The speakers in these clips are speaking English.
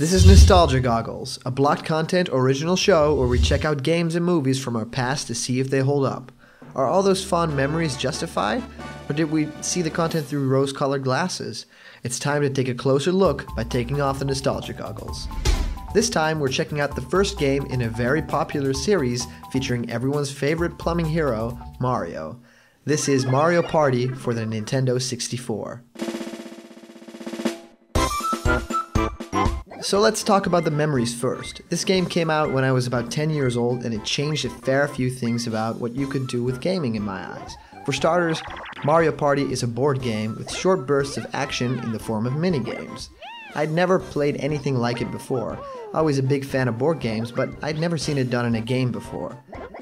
This is Nostalgia Goggles, a blocked content original show where we check out games and movies from our past to see if they hold up. Are all those fond memories justified? Or did we see the content through rose-colored glasses? It's time to take a closer look by taking off the Nostalgia Goggles. This time we're checking out the first game in a very popular series featuring everyone's favorite plumbing hero, Mario. This is Mario Party for the Nintendo 64. So let's talk about the memories first. This game came out when I was about 10 years old and it changed a fair few things about what you could do with gaming in my eyes. For starters, Mario Party is a board game with short bursts of action in the form of minigames. I'd never played anything like it before. Always a big fan of board games, but I'd never seen it done in a game before.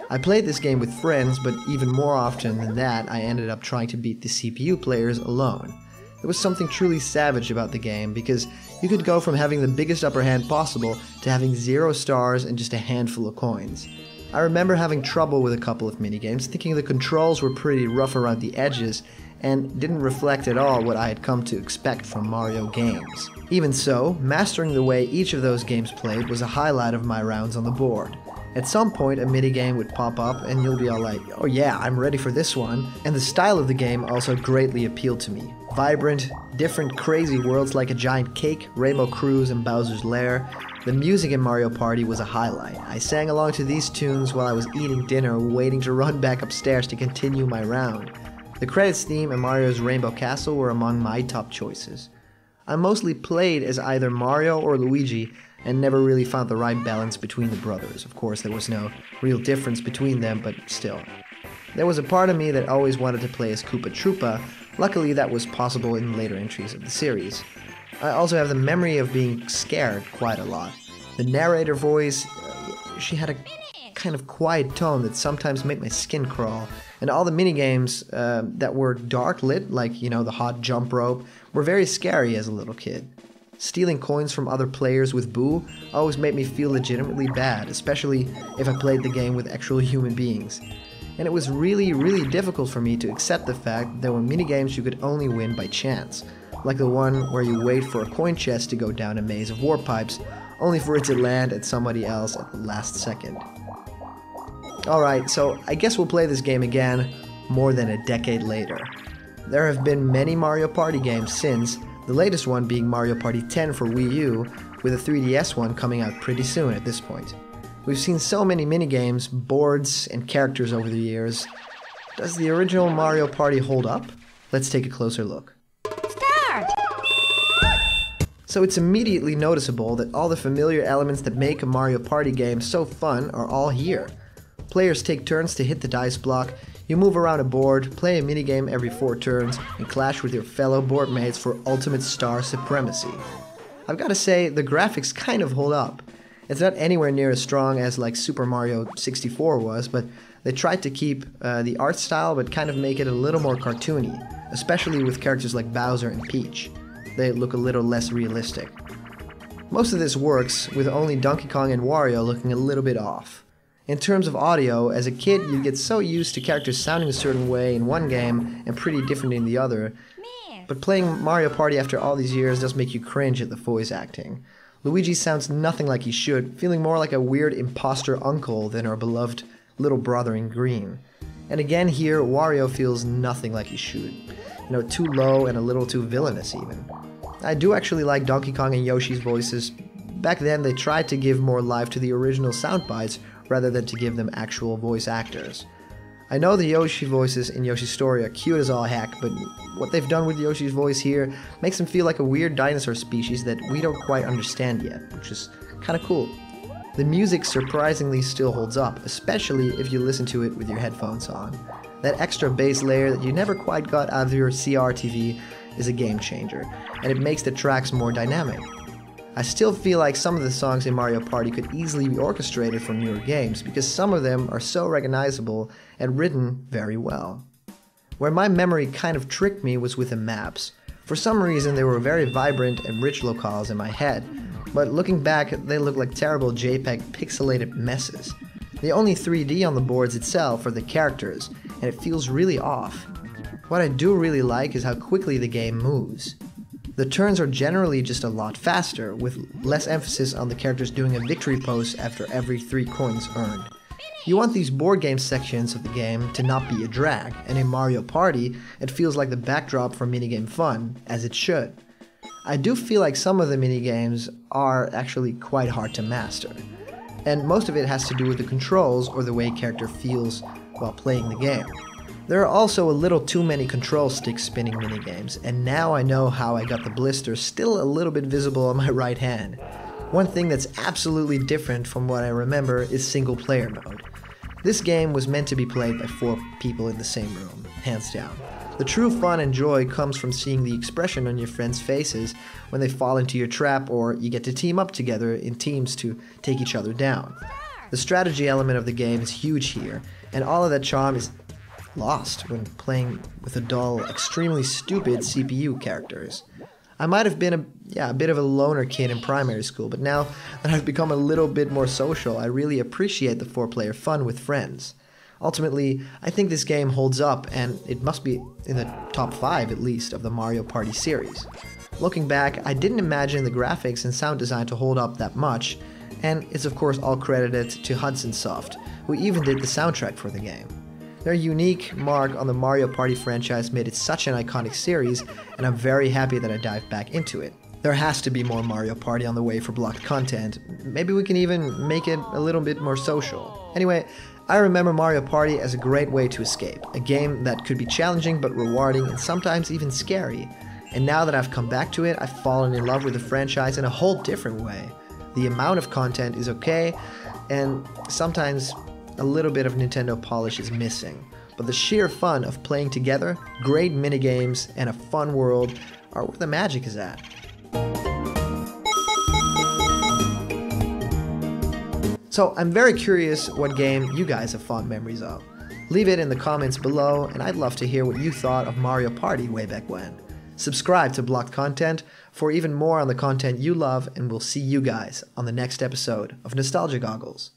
I played this game with friends, but even more often than that, I ended up trying to beat the CPU players alone. There was something truly savage about the game because you could go from having the biggest upper hand possible to having 0 stars and just a handful of coins. I remember having trouble with a couple of minigames, thinking the controls were pretty rough around the edges and didn't reflect at all what I had come to expect from Mario games. Even so, mastering the way each of those games played was a highlight of my rounds on the board. At some point a minigame would pop up and you'll be all like, oh yeah, I'm ready for this one. And the style of the game also greatly appealed to me. Vibrant, different crazy worlds like a giant cake, Rainbow Cruise, and Bowser's Lair. The music in Mario Party was a highlight. I sang along to these tunes while I was eating dinner, waiting to run back upstairs to continue my round. The credits theme and Mario's Rainbow Castle were among my top choices. I mostly played as either Mario or Luigi, and never really found the right balance between the brothers. Of course, there was no real difference between them, but still. There was a part of me that always wanted to play as Koopa Troopa. Luckily, that was possible in later entries of the series. I also have the memory of being scared quite a lot. The narrator voice, she had a kind of quiet tone that sometimes made my skin crawl. And all the minigames that were dark lit, like, you know, the hot jump rope, were very scary as a little kid. Stealing coins from other players with Boo always made me feel legitimately bad, especially if I played the game with actual human beings. And it was really difficult for me to accept the fact that there were minigames you could only win by chance, like the one where you wait for a coin chest to go down a maze of warp pipes, only for it to land at somebody else at the last second. Alright, so I guess we'll play this game again more than a decade later. There have been many Mario Party games since, the latest one being Mario Party 10 for Wii U, with a 3DS one coming out pretty soon at this point. We've seen so many minigames, boards, and characters over the years. Does the original Mario Party hold up? Let's take a closer look. Start! So it's immediately noticeable that all the familiar elements that make a Mario Party game so fun are all here. Players take turns to hit the dice block, you move around a board, play a minigame every 4 turns, and clash with your fellow board mates for ultimate star supremacy. I've gotta say, the graphics kind of hold up. It's not anywhere near as strong as like Super Mario 64 was, but they tried to keep the art style but kind of make it a little more cartoony, especially with characters like Bowser and Peach. They look a little less realistic. Most of this works, with only Donkey Kong and Wario looking a little bit off. In terms of audio, as a kid you get so used to characters sounding a certain way in one game and pretty different in the other, but playing Mario Party after all these years does make you cringe at the voice acting. Luigi sounds nothing like he should, feeling more like a weird imposter uncle than our beloved little brother in green. And again here, Wario feels nothing like he should. You know, too low and a little too villainous even. I do actually like Donkey Kong and Yoshi's voices. Back then they tried to give more life to the original sound bites, rather than to give them actual voice actors. I know the Yoshi voices in Yoshi's Story are cute as all heck, but what they've done with Yoshi's voice here makes him feel like a weird dinosaur species that we don't quite understand yet, which is kinda cool. The music surprisingly still holds up, especially if you listen to it with your headphones on. That extra bass layer that you never quite got out of your CRTV is a game changer, and it makes the tracks more dynamic. I still feel like some of the songs in Mario Party could easily be orchestrated for newer games because some of them are so recognizable and written very well. Where my memory kind of tricked me was with the maps. For some reason they were very vibrant and rich locales in my head, but looking back they look like terrible JPEG pixelated messes. The only 3D on the boards itself are the characters, and it feels really off. What I do really like is how quickly the game moves. The turns are generally just a lot faster, with less emphasis on the characters doing a victory pose after every 3 coins earned. You want these board game sections of the game to not be a drag, and in Mario Party, it feels like the backdrop for minigame fun, as it should. I do feel like some of the minigames are actually quite hard to master, and most of it has to do with the controls or the way a character feels while playing the game. There are also a little too many control stick spinning minigames, and now I know how I got the blister still a little bit visible on my right hand. One thing that's absolutely different from what I remember is single player mode. This game was meant to be played by 4 people in the same room, hands down. The true fun and joy comes from seeing the expression on your friends' faces when they fall into your trap or you get to team up together in teams to take each other down. The strategy element of the game is huge here, and all of that charm is lost when playing with a dull, extremely stupid CPU characters. I might have been a bit of a loner kid in primary school, but now that I've become a little bit more social, I really appreciate the 4-player fun with friends. Ultimately, I think this game holds up, and it must be in the top 5 at least of the Mario Party series. Looking back, I didn't imagine the graphics and sound design to hold up that much, and it's of course all credited to Hudson Soft, who even did the soundtrack for the game. Their unique mark on the Mario Party franchise made it such an iconic series, and I'm very happy that I dived back into it. There has to be more Mario Party on the way for blocked content. Maybe we can even make it a little bit more social. Anyway, I remember Mario Party as a great way to escape, a game that could be challenging but rewarding and sometimes even scary. And now that I've come back to it, I've fallen in love with the franchise in a whole different way. The amount of content is okay, and sometimes a little bit of Nintendo polish is missing. But the sheer fun of playing together, great minigames, and a fun world are where the magic is at. So I'm very curious what game you guys have fond memories of. Leave it in the comments below, and I'd love to hear what you thought of Mario Party way back when. Subscribe to Blocked Content for even more on the content you love, and we'll see you guys on the next episode of Nostalgia Goggles.